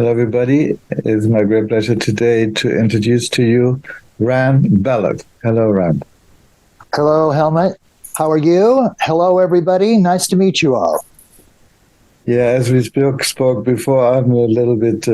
Hello, everybody. It's my great pleasure today to introduce to you Ballard. Hello, Ram. Hello, Helmut. How are you? Hello, everybody. Nice to meet you all. Yeah, as we spoke before, I'm a little bit,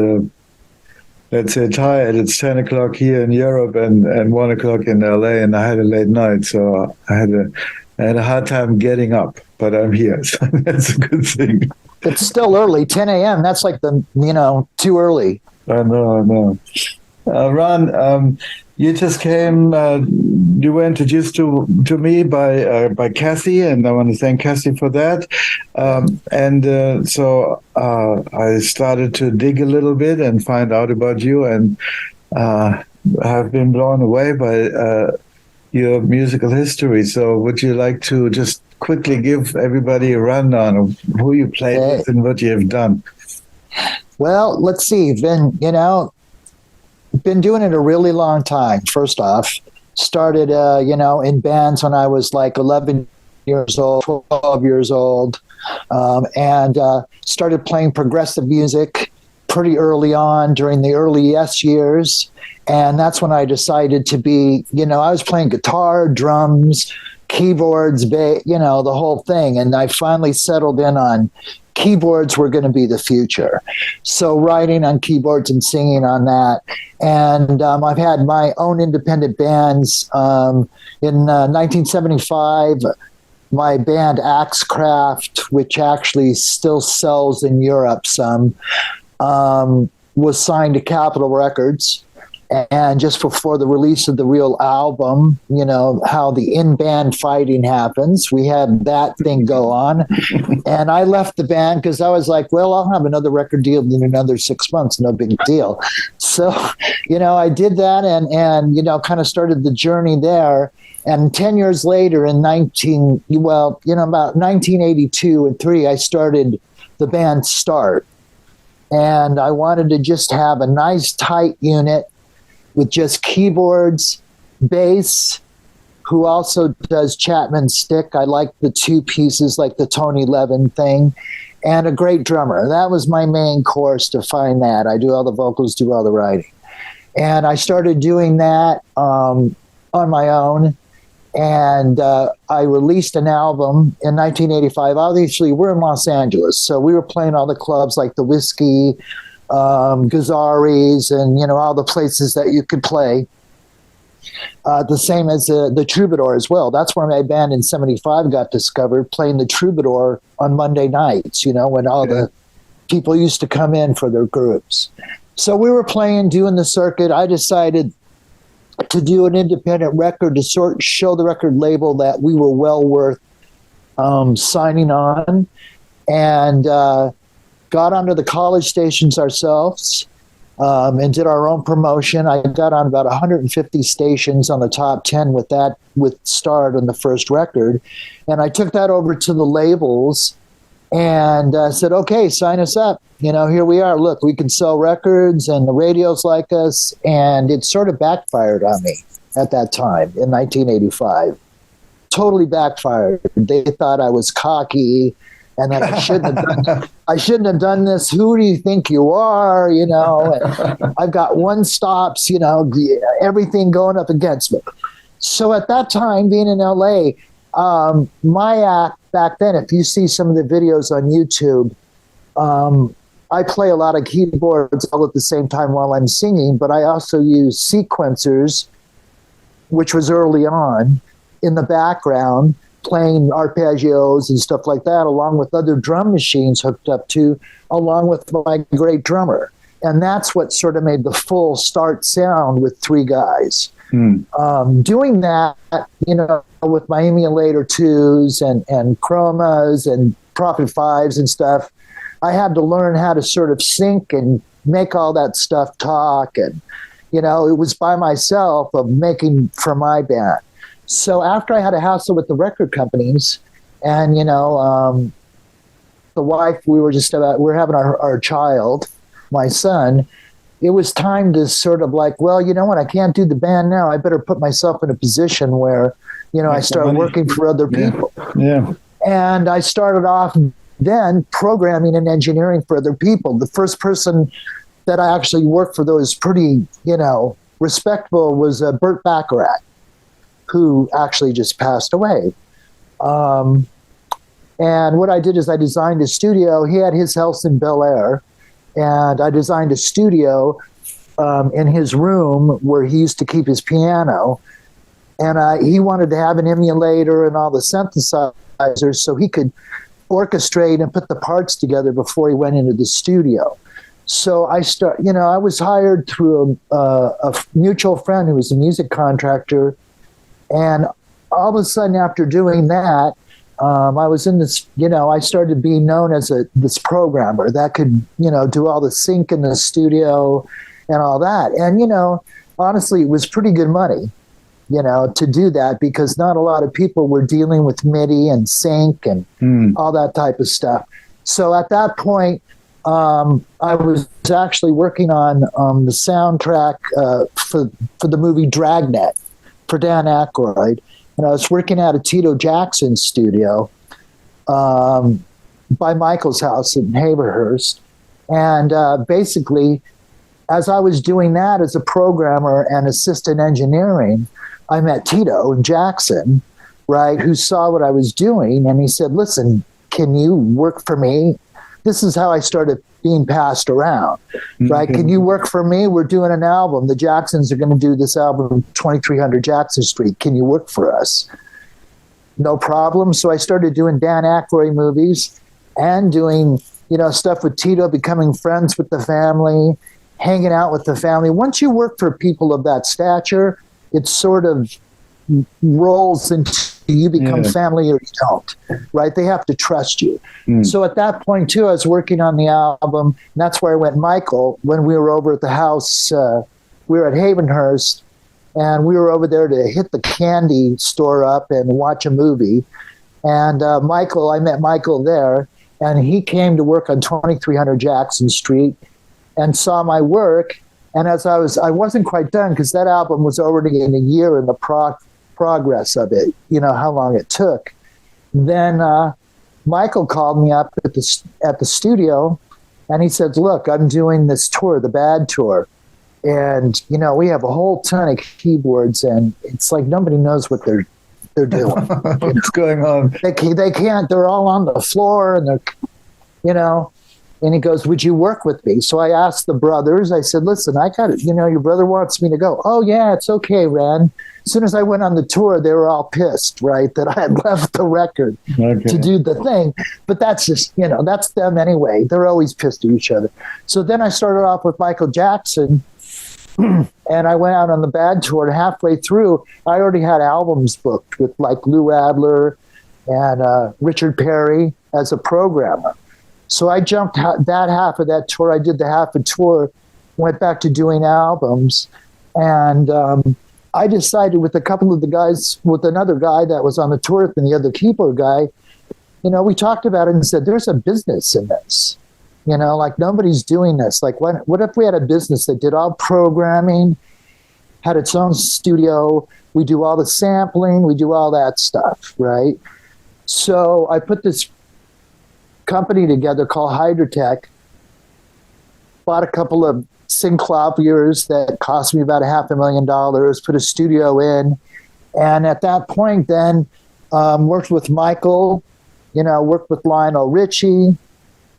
let's say, tired. It's 10 o'clock here in Europe and 1 o'clock in LA, and I had a late night, so I had a hard time getting up, but I'm here, so that's a good thing. It's still early, 10 a.m. That's like too early. I know. Ron, you just came. You were introduced to me by Cassie, and I want to thank Cassie for that. So I started to dig a little bit and find out about you, and have been blown away by your musical history. So, would you like to just quickly give everybody a rundown of who you played with and what you have done? Well, let's see. Been doing it a really long time. First off, started in bands when I was like 11 years old, 12 years old, and started playing progressive music pretty early on during the early Yes years. And that's when I decided to be, I was playing guitar, drums, keyboards, the whole thing. And I finally settled in on keyboards were going to be the future. So writing on keyboards and singing on that. And I've had my own independent bands. In 1975, my band Axecraft, which actually still sells in Europe some, was signed to Capitol Records. And just before the release of the real album, how the in-band fighting happens, we had that thing go on. And I left the band because I was like, well, I'll have another record deal in another 6 months, no big deal. So, I did that and kind of started the journey there. And 10 years later about 1982 and 3, I started the band Start. And I wanted to just have a nice tight unit with just keyboards, bass, who also does Chapman stick. I like the two pieces, like the Tony Levin thing, and a great drummer. That was my main course to find that. I do all the vocals, do all the writing. And I started doing that on my own. And I released an album in 1985. Obviously, we're in Los Angeles, so we were playing all the clubs like the Whiskey, Gazzari's, and all the places that you could play. The same as the Troubadour as well. That's where my band in '75 got discovered, playing the Troubadour on Monday nights. When all the people used to come in for their groups. So we were doing the circuit. I decided to do an independent record to show the record label that we were well worth signing on, and got onto the college stations ourselves and did our own promotion. I got on about 150 stations on the top 10 with Start on the first record. And I took that over to the labels and said, okay, sign us up. Here we are. Look, we can sell records and the radios like us. And it sort of backfired on me at that time in 1985. Totally backfired. They thought I was cocky and that I shouldn't have done this. Who do you think you are? And I've got one stops, everything going up against me. So at that time, being in LA, my act back then, if you see some of the videos on YouTube, I play a lot of keyboards all at the same time while I'm singing, but I also use sequencers, which was early on, in the background, playing arpeggios and stuff like that, along with other drum machines hooked up to, along with my great drummer. And that's what sort of made the full Start sound with three guys. Doing that, with my emulator 2s and chromas and Prophet 5s and stuff, I had to learn how to sort of sync and make all that stuff talk. And, it was by myself of making for my band. So after I had a hassle with the record companies and, the wife, we were having our child, my son, it was time to sort of like, well, you know what, I can't do the band now. I better put myself in a position where, I start working for other people. Yeah. And I started off then programming and engineering for other people. The first person that I actually worked for those pretty, respectable was Burt Bacharach, who actually just passed away. And what I did is I designed a studio. He had his house in Bel Air, and I designed a studio in his room where he used to keep his piano. And he wanted to have an emulator and all the synthesizers so he could orchestrate and put the parts together before he went into the studio. So I was hired through a mutual friend who was a music contractor. And all of a sudden, after doing that, I was in this, I started being known as this programmer that could, do all the sync in the studio and all that. And, honestly, it was pretty good money, to do that, because not a lot of people were dealing with MIDI and sync and all that type of stuff. So at that point, I was actually working on the soundtrack for the movie Dragnet for Dan Aykroyd. And I was working at a Tito Jackson studio by Michael's house in Haverhurst. And basically, as I was doing that as a programmer and assistant engineering, I met Tito Jackson, right, who saw what I was doing. And he said, listen, can you work for me? This is how I started being passed around, right? Can you work for me? We're doing an album. The Jacksons are going to do this album, 2300 Jackson Street. Can you work for us? No problem. So I started doing Dan Aykroyd movies and doing, stuff with Tito, becoming friends with the family, hanging out with the family. Once you work for people of that stature, it sort of rolls into you become family or you don't, right? They have to trust you. So at that point, too, I was working on the album, and that's where I went Michael when we were over at the house. We were at Havenhurst, and we were over there to hit the candy store up and watch a movie. And I met Michael there, and he came to work on 2300 Jackson Street and saw my work. And as I wasn't quite done because that album was already in a year in the progress of it, how long it took. Then Michael called me up at the studio, and he said, look, I'm doing this tour, the Bad Tour. And, we have a whole ton of keyboards, and it's like nobody knows what they're doing. What's going on? They can't, they're all on the floor, and they're, and he goes, would you work with me? So I asked the brothers, I said, listen, I got it. Your brother wants me to go. Oh, yeah, it's okay, Ren. As soon as I went on the tour, they were all pissed, right, that I had left the record to do the thing. But that's just, that's them anyway. They're always pissed at each other. So then I started off with Michael Jackson, and I went out on the Bad Tour. And halfway through, I already had albums booked with like Lou Adler and Richard Perry as a programmer. So I jumped that half of that tour. I did the half a tour, went back to doing albums, and I decided with a couple of the guys, with another guy that was on the tour and the other keyboard guy, we talked about it and said, there's a business in this. Like nobody's doing this. Like what if we had a business that did all programming, had its own studio, we do all the sampling, we do all that stuff, right? So I put this company together called Hydrotech, bought a couple of synclopiers that cost me about $500,000, put a studio in, and at that point then worked with Michael, worked with Lionel Richie,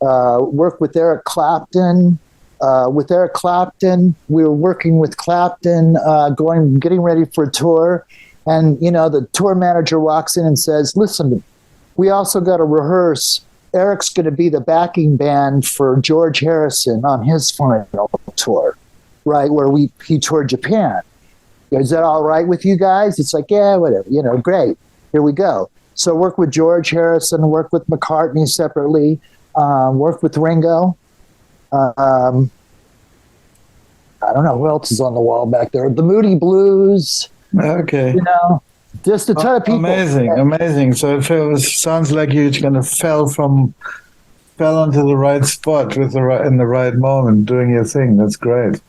worked with Eric Clapton. With Eric Clapton, we were working with Clapton, getting ready for a tour, and the tour manager walks in and says, listen, we also got to rehearse. Eric's going to be the backing band for Georg Harrison on his final tour, right, where he toured Japan. Is that all right with you guys? It's like, yeah, whatever, great. Here we go. So work with Georg Harrison, work with McCartney separately, work with Ringo. I don't know who else is on the wall back there. The Moody Blues. Okay. Just a ton of people. Amazing. So it sounds like you kind of fell onto the right spot in the right moment, doing your thing. That's great.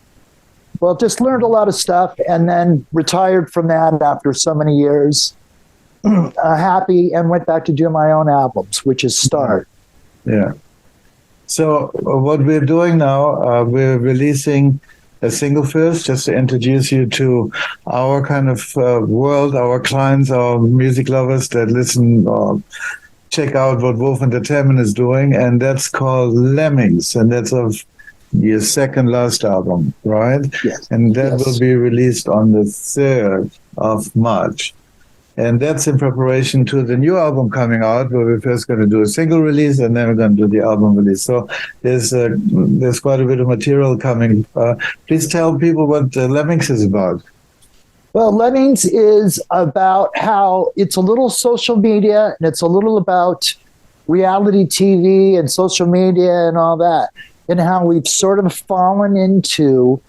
Well, just learned a lot of stuff, and then retired from that after so many years. Happy, and went back to do my own albums, which is Start. Yeah. So what we're doing now, we're releasing a single first, just to introduce you to our kind of world, our clients, our music lovers that listen or check out what Wolf Entertainment is doing, and that's called Lemmings, and that's of your second last album, right? Yes. And that Yes. will be released on the 3rd of March. And that's in preparation to the new album coming out, where we're first going to do a single release and then we're going to do the album release. So there's quite a bit of material coming. Please tell people what Lemmings is about. Well, Lemmings is about how it's a little social media and it's a little about reality TV and social media and all that, and how we've sort of fallen into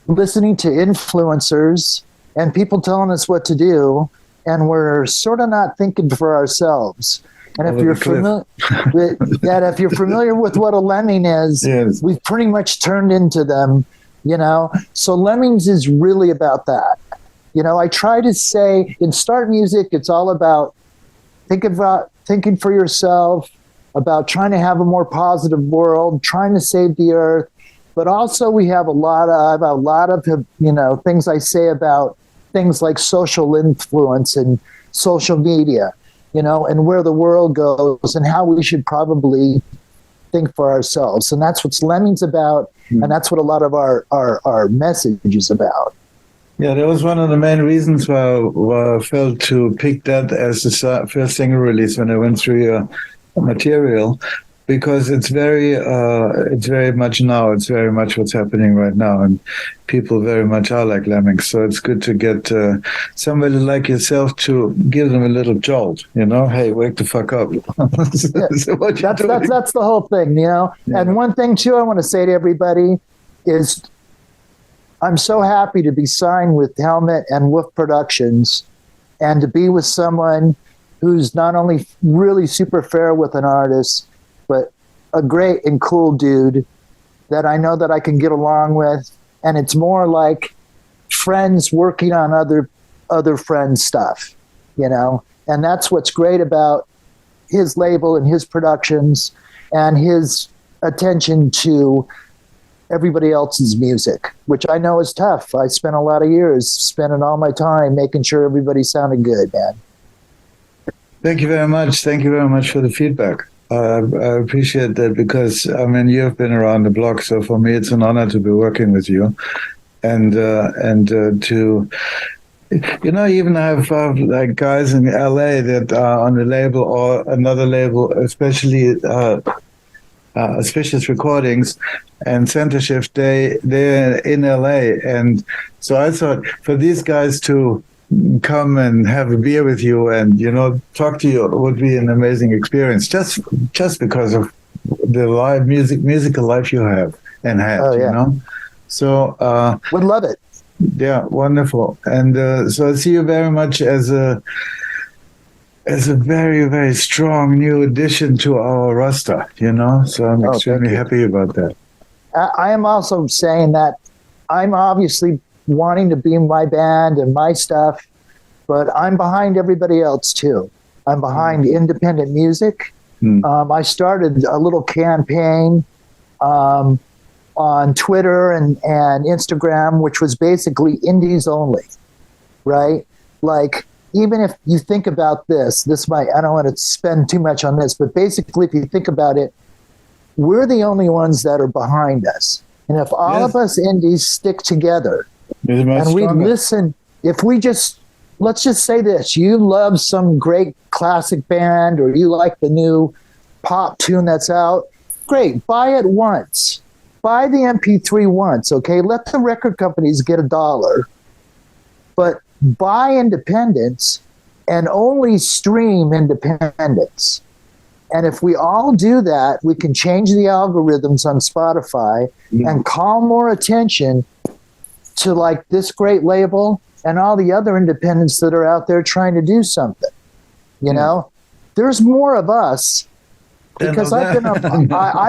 listening to influencers and people telling us what to do, and we're sort of not thinking for ourselves. And if you're if you're familiar with what a lemming is, yes. We've pretty much turned into them, you know. So Lemmings is really about that. You know, I try to say in Start Music, it's all about thinking for yourself, about trying to have a more positive world, trying to save the earth. But also we have a lot of you know, things I say about things like social influence and social media, you know, and where the world goes and how we should probably think for ourselves. And that's what Lemmings about, and that's what a lot of our message is about. Yeah, that was one of the main reasons why I felt to pick that as the first single release when I went through your material, because it's very much now. It's very much what's happening right now, and people very much are like Lemmings. So it's good to get somebody like yourself to give them a little jolt. You know, hey, wake the fuck up. So that's the whole thing, you know. Yeah. And one thing too, I want to say to everybody is, I'm so happy to be signed with Helmet and Wolf Productions, and to be with someone who's not only really super fair with an artist, but a great and cool dude that I know that I can get along with. And it's more like friends working on other friends' stuff, you know. And that's what's great about his label and his productions and his attention to everybody else's music, which I know is tough. I spent a lot of years spending all my time making sure everybody sounded good, man. Thank you very much. Thank you very much for the feedback. I appreciate that, because, I mean, you've been around the block, so for me it's an honor to be working with you. And to, you know, even I have like guys in LA that are on the label or another label, especially Auspicious Recordings and Center Shift, they're in LA. And so I thought for these guys to come and have a beer with you and, you know, talk to you would be an amazing experience, just because of the live musical life you have and had. Oh, yeah. You know. So would love it. Yeah, wonderful. And so I see you very much as a very, very strong new addition to our roster, you know. So I'm extremely happy about that. I am also saying that I'm obviously wanting to be my band and my stuff, but I'm behind everybody else too. I'm behind independent music. I started a little campaign on Twitter and Instagram, which was basically indies only, right? Like, even if you think about this might, I don't want to spend too much on this, but basically if you think about it, we're the only ones that are behind us. And if all of us indies stick together and we listen, if we just, let's just say this, you love some great classic band or you like the new pop tune that's out, great, buy it once. Buy the MP3 once, okay? Let the record companies get $1. But buy independence and only stream independence. And if we all do that, we can change the algorithms on Spotify and call more attention to like this great label and all the other independents that are out there trying to do something. You know, there's more of us because I've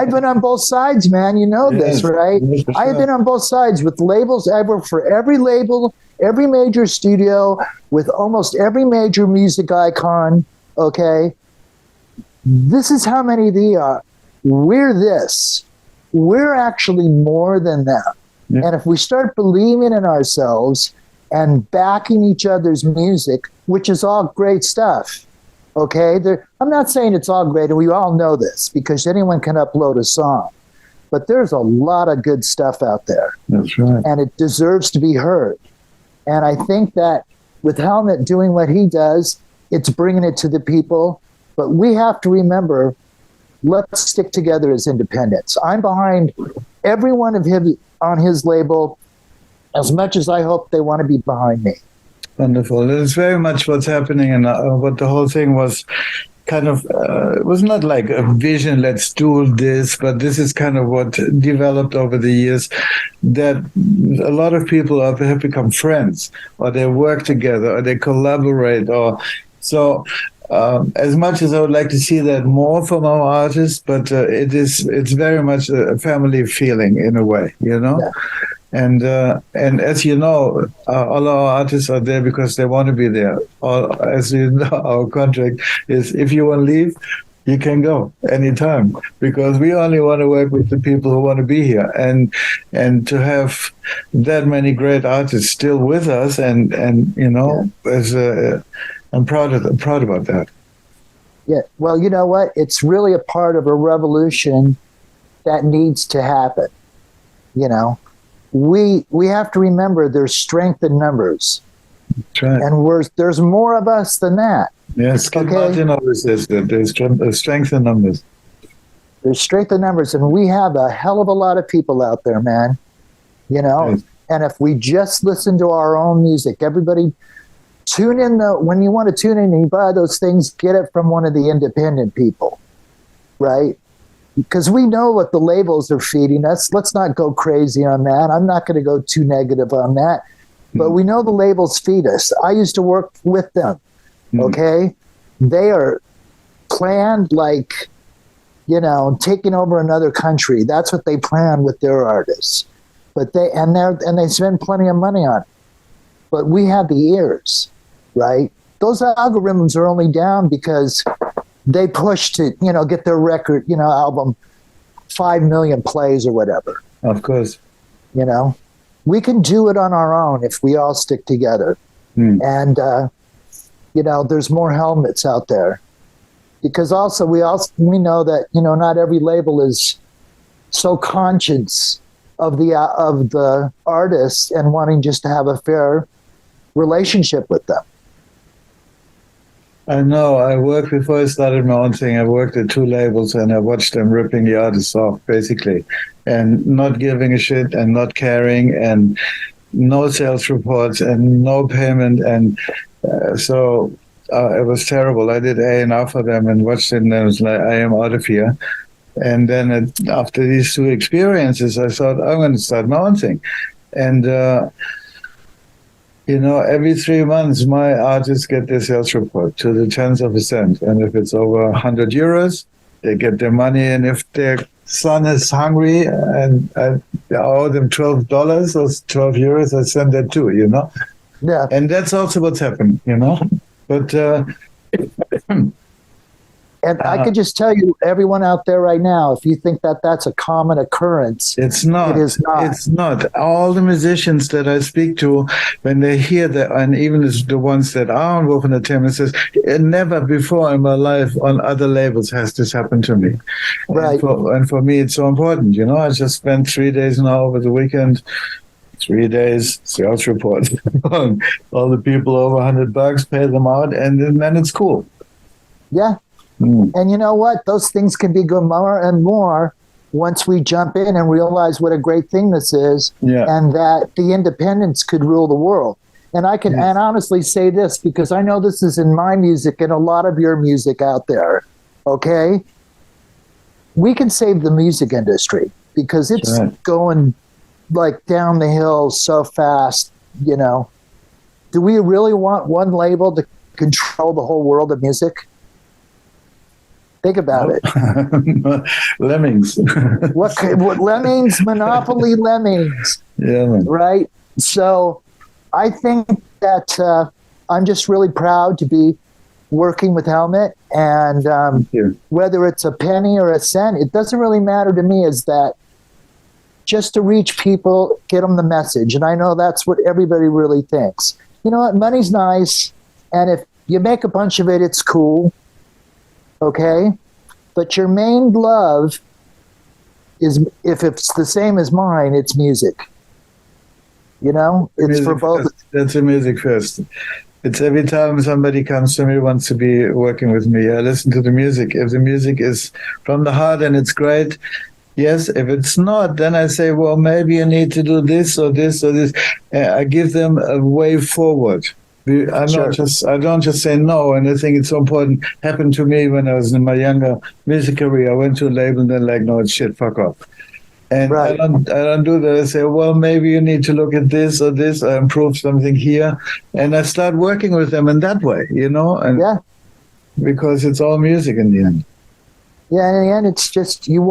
been on both sides, man. You know this, right? I have been on both sides with labels. I work for every label, every major studio, with almost every major music icon. Okay, this is how many we're this. We're actually more than them. Yeah. And if we start believing in ourselves and backing each other's music, which is all great stuff, okay? I'm not saying it's all great, and we all know this because anyone can upload a song. But there's a lot of good stuff out there. That's right. And it deserves to be heard. And I think that with Helmet doing what he does, it's bringing it to the people. But we have to remember, let's stick together as independents. I'm behind every one of him on his label as much as I hope they want to be behind me. Wonderful. It's very much what's happening, and what the whole thing was kind of, it was not like a vision, let's do this, but this is kind of what developed over the years, that a lot of people have become friends, or they work together, or they collaborate, or so. As much as I would like to see that more from our artists, but it's very much a family feeling in a way, you know? Yeah. And as you know, all our artists are there because they want to be there. As you know, our contract is if you want to leave, you can go anytime, because we only want to work with the people who want to be here. And to have that many great artists still with us, and you know, yeah. I'm proud about that. Yeah, well, you know what? It's really a part of a revolution that needs to happen. You know, we have to remember there's strength in numbers. That's right. And there's more of us than that. Yes, okay? Martin always says that there's strength in numbers. There's strength in numbers, and we have a hell of a lot of people out there, man. You know, yes. And if we just listen to our own music, everybody tune in. When you want to tune in and you buy those things, get it from one of the independent people, right? Because we know what the labels are feeding us. Let's not go crazy on that. I'm not going to go too negative on that. But we know the labels feed us. I used to work with them, okay? They are planned like, you know, taking over another country. That's what they plan with their artists. But they spend plenty of money on it. But we have the ears, right? Those algorithms are only down because they push to, you know, get their record, you know, album 5 million plays or whatever. Of course. You know, we can do it on our own if we all stick together. And, you know, there's more helmets out there. Because also we know that, you know, not every label is so conscious of the artists and wanting just to have a fair relationship with them. I know. I worked before I started my own thing. I worked at 2 labels, and I watched them ripping the artists off, basically, and not giving a shit and not caring, and no sales reports and no payment, and so it was terrible. I did A&R for them and watched it, and I was like, I am out of here. And then after these 2 experiences, I thought, I'm going to start my own thing. And you know, every 3 months, my artists get their sales report to the tens of a cent. And if it's over 100 euros, they get their money. And if their son is hungry and I owe them $12 or 12 euros, I send that too, you know? Yeah. And that's also what's happened, you know? But... And I could just tell you, everyone out there right now, if you think that that's a common occurrence, it's not. It is not. It's not. All the musicians that I speak to, when they hear that, and even the ones that are on Wolfman Entertainment, says, never before in my life on other labels has this happened to me. Right. And for me, it's so important. You know, I just spent 3 days now over the weekend. 3 days sales report. All the people over $100, pay them out, and then it's cool. Yeah. And you know what? Those things can be good more and more once we jump in and realize what a great thing this is, and that the independents could rule the world. And I can and honestly say this, because I know this is in my music and a lot of your music out there, okay? We can save the music industry because it's going like down the hill so fast, you know. Do we really want one label to control the whole world of music? Think about it. Lemmings. what Lemmings? Monopoly Lemmings. Yeah, man. Right? So I think that I'm just really proud to be working with Helmet. And whether it's a penny or a cent, it doesn't really matter to me. Is that just to reach people, get them the message? And I know that's what everybody really thinks. You know what? Money's nice, and if you make a bunch of it, it's cool. Okay? But your main love is, if it's the same as mine, it's music. You know? It's music for both. First. That's the music first. It's every time somebody comes to me, wants to be working with me, I listen to the music. If the music is from the heart and it's great, yes. If it's not, then I say, well, maybe you need to do this or this or this. I give them a way forward. I don't just say no. And I think it's so important. Happened to me when I was in my younger music career. I went to a label and they're like, no, it's shit, fuck off. And I don't do that. I say, well, maybe you need to look at this or this, or improve something here. And I start working with them in that way, you know? And because it's all music in the end. Yeah, in the end, it's just, you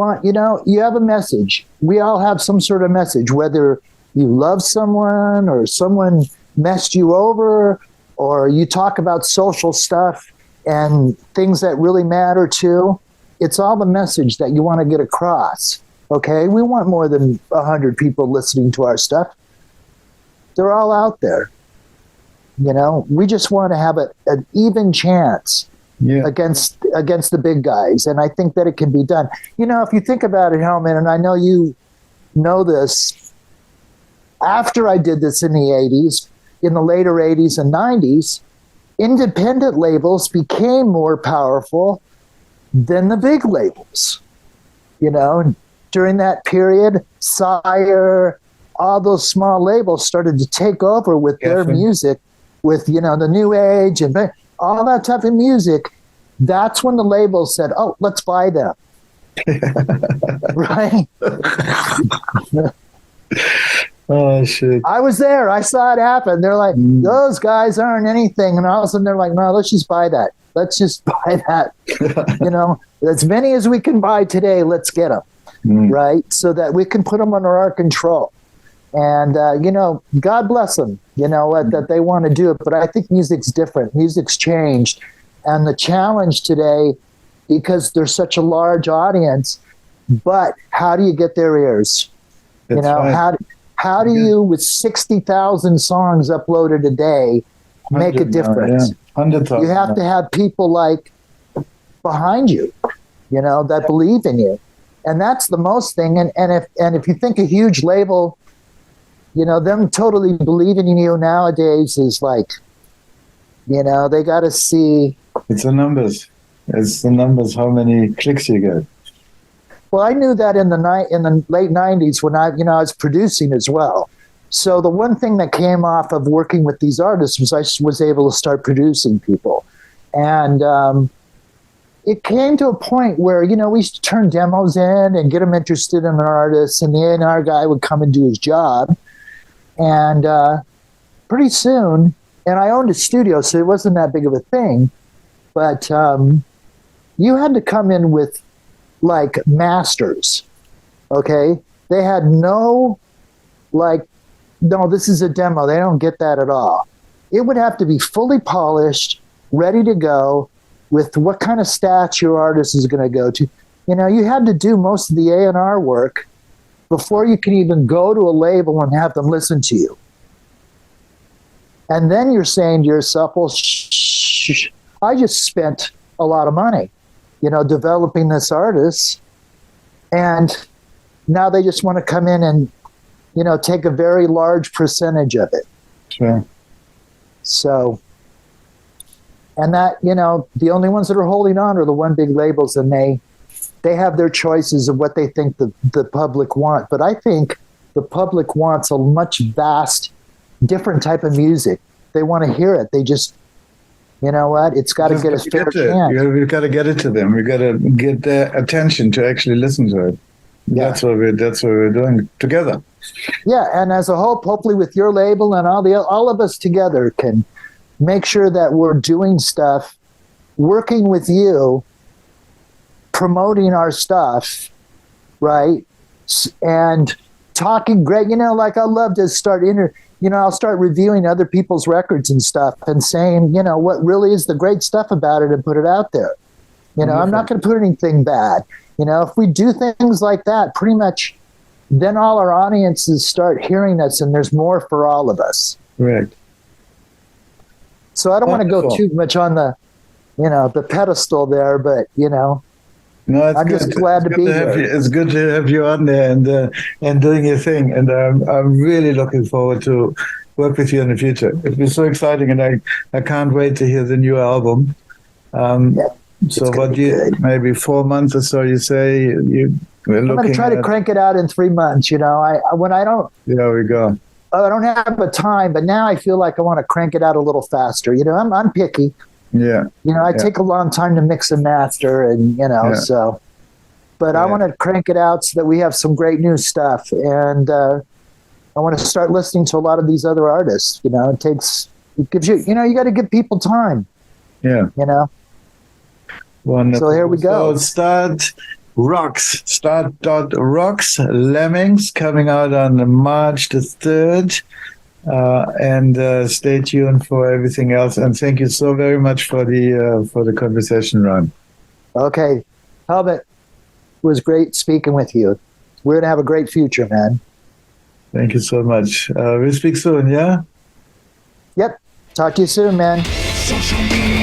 have a message. We all have some sort of message, whether you love someone or someone messed you over, or you talk about social stuff and things that really matter too. It's all the message that you want to get across. Okay, we want more than 100 people listening to our stuff. They're all out there. You know, we just want to have an even chance against the big guys, and I think that it can be done. You know, if you think about it, Hellman, and I know you know this, after I did this in the 80s, in the later 80s and 90s, independent labels became more powerful than the big labels. You know, during that period, Sire, all those small labels started to take over with their music, with, you know, the new age and all that type of music. That's when the labels said, oh, let's buy them. Right? Oh, shit. I was there. I saw it happen. They're like, those guys aren't anything. And all of a sudden they're like, no, let's just buy that. Let's just buy that. You know, as many as we can buy today, let's get them. Right? So that we can put them under our control. And, you know, God bless them, you know, that they want to do it. But I think music's different. Music's changed. And the challenge today, because there's such a large audience, but how do you get their ears? That's you know, right. how do you, with 60,000 songs uploaded a day, make a difference? 100,000. You have to have people like behind you, you know, that believe in you. And that's the most thing. And if you think a huge label, you know, them totally believing in you nowadays is like, you know, they got to see. It's the numbers. It's the numbers, how many clicks you get. Well, I knew that in the late 90s when I was producing as well. So the one thing that came off of working with these artists was I was able to start producing people. And it came to a point where, you know, we used to turn demos in and get them interested in an artist, and the A&R guy would come and do his job. And pretty soon, and I owned a studio, so it wasn't that big of a thing, but you had to come in with, like, masters, okay? They had no, this is a demo. They don't get that at all. It would have to be fully polished, ready to go, with what kind of stats your artist is going to go to. You know, you had to do most of the A&R work before you can even go to a label and have them listen to you. And then you're saying to yourself, well, I just spent a lot of money, you know, developing this artist, and now they just want to come in and, you know, take a very large percentage of it. Sure. So, and that, you know, the only ones that are holding on are the one big labels, and they have their choices of what they think the public want. But I think the public wants a much vast, different type of music. They want to hear it. They just, you know what? It's got to get a fair chance. We've got to get it to them. We've got to get their attention to actually listen to it. Yeah. That's what we're doing together. Yeah, and as a whole, hopefully with your label and all of us together can make sure that we're doing stuff, working with you, promoting our stuff, right? And talking great, you know, like I love to start I'll start reviewing other people's records and stuff and saying, you know, what really is the great stuff about it and put it out there. I'm not going to put anything bad. If we do things like that, pretty much, then all our audiences start hearing us, and there's more for all of us. Correct. So I don't want to go too much on the, the pedestal there, but No, I'm just glad to be here. It's good to have you on there and doing your thing, and I'm really looking forward to work with you in the future. It'll be so exciting, and I can't wait to hear the new album. So what do you, maybe 4 months or so, you say I'm going to try to crank it out in 3 months. When I don't. There we go. I don't have a time, but now I feel like I want to crank it out a little faster. I'm picky. Yeah. I take a long time to mix and master, and so. But I want to crank it out so that we have some great new stuff, and I want to start listening to a lot of these other artists. It gives you, you got to give people time. Yeah. Wonderful. So here we go. So Start.Rocks, Lemmings, coming out on March the 3rd. And stay tuned for everything else. And thank you so very much for the conversation, Ron. Okay. Helmut, it was great speaking with you. We're going to have a great future, man. Thank you so much. We'll speak soon, yeah? Yep. Talk to you soon, man. Social media.